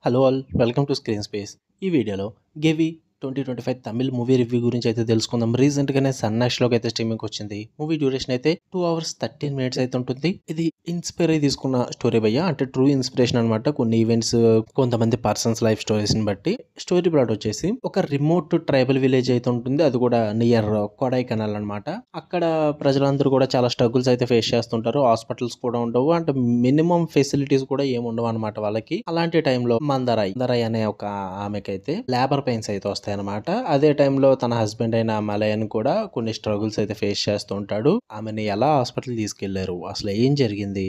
Hello all welcome to screen space. ఈ వీడియోలో 'గేవి' 2025 Tamil movie review గురించి అయితే తెలుసుకుందాం. రీసెంట్‌గానే సన్ నెక్స్ట్‌లోకి అయితే స్ట్రీమింగ్‌కి వచ్చింది. మూవీ డ్యూరేషన్ అయితే 2 అవర్స్ 13 మినిట్స్ అయితే ఉంటుంది. ఇది ఇన్‌స్పైర్ అయ్యి తీసుకున్న స్టోరీ భయ్య. అంటే ట్రూ ఇన్స్పిరేషన్ అనమాట. కొన్ని ఈవెంట్స్, కొంతమంది పర్సన్స్ లైఫ్ స్టోరీస్‌ని బట్టి. స్టోరీ ప్లాట్ వచ్చేసి ఒక రిమోట్ ట్రైబల్ విలేజ్ అయితే ఉంటుంది. అది కూడా నియర్ కొడైకెనాల్ అనమాట. అక్కడ ప్రజలందరూ కూడా చాలా స్ట్రగుల్స్ అయితే ఫేస్ చేస్తుంటారు. హాస్పిటల్స్ కూడా ఉండవు. అంటే మినిమం ఫెసిలిటీస్ కూడా ఏమి ఉండవు అనమాట వాళ్ళకి. అలాంటి టైంలో మందరాయ్ అనే ఒక ఆమెకైతే లేబర్ పెయిన్స్ అయితే వస్తాయన్నమాట. అదే టైంలో తన హస్బెండ్ అయిన మలయన్ కూడా కొన్ని స్ట్రగుల్స్ అయితే ఫేస్ చేస్తూ ఉంటాడు. ఆమెని ఎలా హాస్పిటల్ తీసుకెళ్లారు, అసలు ఏం జరిగింది,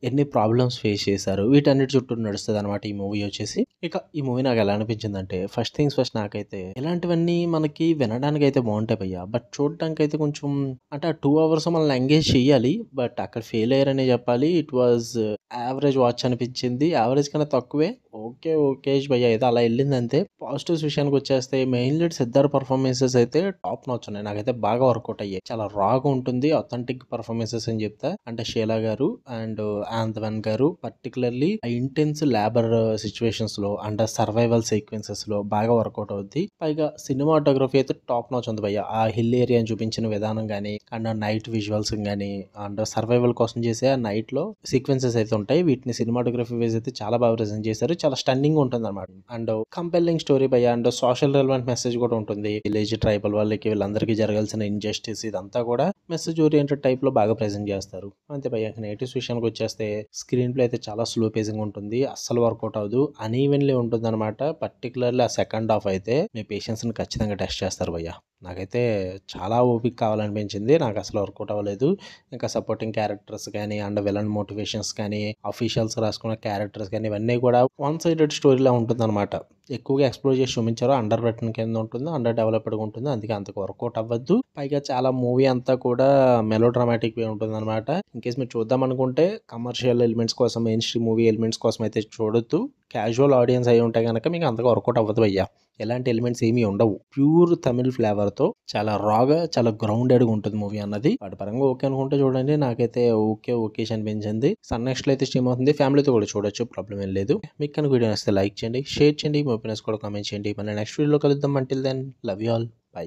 ఎన్ని ప్రాబ్లమ్స్ ఫేస్ చేశారు, వీటన్నిటి చుట్టూ నడుస్తుంది అనమాట ఈ మూవీ వచ్చేసి. ఇక ఈ మూవీ నాకు ఎలా అనిపించిందంటే, ఫస్ట్ థింగ్స్ ఫస్ట్, నాకైతే ఇలాంటివన్నీ మనకి వినడానికి అయితే బాగుంటాయి భయ్య. బట్ చూడడానికి అయితే కొంచెం, అంటే ఆ 2 అవర్స్ మనల్ని ఎంగేజ్ చెయ్యాలి. బట్ అక్కడ ఫెయిల్ అయ్యారనే చెప్పాలి. ఇట్ వాజ్ యావరేజ్ వాచ్ అనిపించింది. యావరేజ్ కన్నా తక్కువే. ఓకేష్ భయ్య, ఏదో అలా వెళ్ళింది అంతే. పాజిటివ్స్ విషయానికి వచ్చేస్తే మెయిన్ లీడ్ సిద్ధార్థ్ పర్ఫార్మెన్సెస్ అయితే టాప్ నాచ్ ఉన్నాయి. నాకైతే బాగా వర్కౌట్ అయ్యాయి. చాలా రాగా ఉంటుంది, అథెంటిక్ పర్ఫార్మెన్సెస్ అని చెప్తా. అంటే షీలా గారు అండ్ ఆంతవన్ గారు పర్టికులర్లీ ఆ ఇంటెన్స్ లేబర్ సిచ్యువేషన్స్ లో అండ్ సర్వైవల్ సీక్వెన్సెస్ లో బాగా వర్కౌట్ అవుద్ది. పైగా సినిమాటోగ్రఫీ అయితే టాప్ నాచ్ ఉంది భయ్య. ఆ హిల్ ఏరియాని చూపించిన విధానం గానీ, అండ్ నైట్ విజువల్స్ గానీ, అండ్ సర్వైవల్ కోసం చేసే ఆ నైట్ లో సీక్వెన్సెస్ అయితే ఉంటాయి. వీటిని సినిమాటోగ్రఫీ వైజ్ అయితే చాలా బాగా ప్రెజెంట్ చేశారు. చాలా స్టన్నింగ్ ఉంటుంది అనమాట. అండ్ కంపెల్లింగ్ స్టోరీ భయ్య. అండ్ సోషల్ రెలవెంట్ మెసేజ్ కూడా ఉంటుంది. విలేజ్ ట్రైబల్ వాళ్ళకి, వీళ్ళందరికీ జరగాల్సిన ఇంజస్టిస్ ఇదంతా కూడా మెసేజ్ ఓరియంటెడ్ టైప్ లో బాగా ప్రెజెంట్ చేస్తారు. అంతే భయ్య. నెగటివ్స్ విషయానికి వచ్చేస్తే స్క్రీన్ ప్లే అయితే చాలా స్లో పేసింగ్ ఉంటుంది. అస్సలు వర్కౌట్ అవ్వదు. అన్ఈవెన్లీ ఉంటుంది అనమాట. పర్టికులర్లీ ఆ సెకండ్ హాఫ్ అయితే మీ పేషెన్స్ ని ఖచ్చితంగా టెస్ట్ చేస్తారు భయ్య. నాకైతే చాలా ఓపిక కావాలనిపించింది. నాకు అసలు వర్కౌట్ అవ్వలేదు. ఇంకా సపోర్టింగ్ క్యారెక్టర్స్ కానీ, అండ్ విలన్ మోటివేషన్స్ కానీ, అఫీషియల్స్ రాసుకున్న క్యారెక్టర్స్ కానీ, ఇవన్నీ కూడా వన్ సైడెడ్ స్టోరీలా ఉంటుంది అనమాట. ఎక్కువగా ఎక్స్ప్లోర్ చేసి చూపించారు. అండర్ రిటన్ కింద ఉంటుంది, అండర్ డెవలప్డ్గా ఉంటుంది. అందుకే అంతకు వర్కౌట్ అవ్వద్దు. పైగా చాలా మూవీ అంతా కూడా మెలో డ్రామాటిక్ వే ఉంటుంది అనమాట. ఇన్కేస్ మీరు చూద్దాం అనుకుంటే కమర్షియల్ ఎలిమెంట్స్ కోసం, మెయిన్ స్ట్రీమ్ మూవీ ఎలిమెంట్స్ కోసం అయితే చూడొద్దు. క్యాజువల్ ఆడియన్స్ అయి ఉంటే కనుక మీకు అంతగా వర్కౌట్ అవ్వదు భయ్యా. ఎలాంటి ఎలిమెంట్స్ ఏమీ ఉండవు. ప్యూర్ తమిళ్ ఫ్లేవర్ తో చాలా రాగా, చాలా గ్రౌండెడ్గా ఉంటుంది మూవీ అన్నది. వాటి పరంగా ఓకే అనుకుంటే చూడండి. నాకైతే ఓకే అనిపించింది. సన్ నెక్స్ట్ లో అయితే స్ట్రీమ్ అవుతుంది. ఫ్యామిలీతో కూడా చూడొచ్చు, ప్రాబ్లం ఏం లేదు. మీకు కనుక వీడియో నచ్చితే లైక్ చేయండి, షేర్ చేయండి, మీ ఒపీనియన్స్ కూడా కామెంట్ చేయండి. మన నెక్స్ట్ వీడియోలో కలుద్దాం. Until then, love you all, by.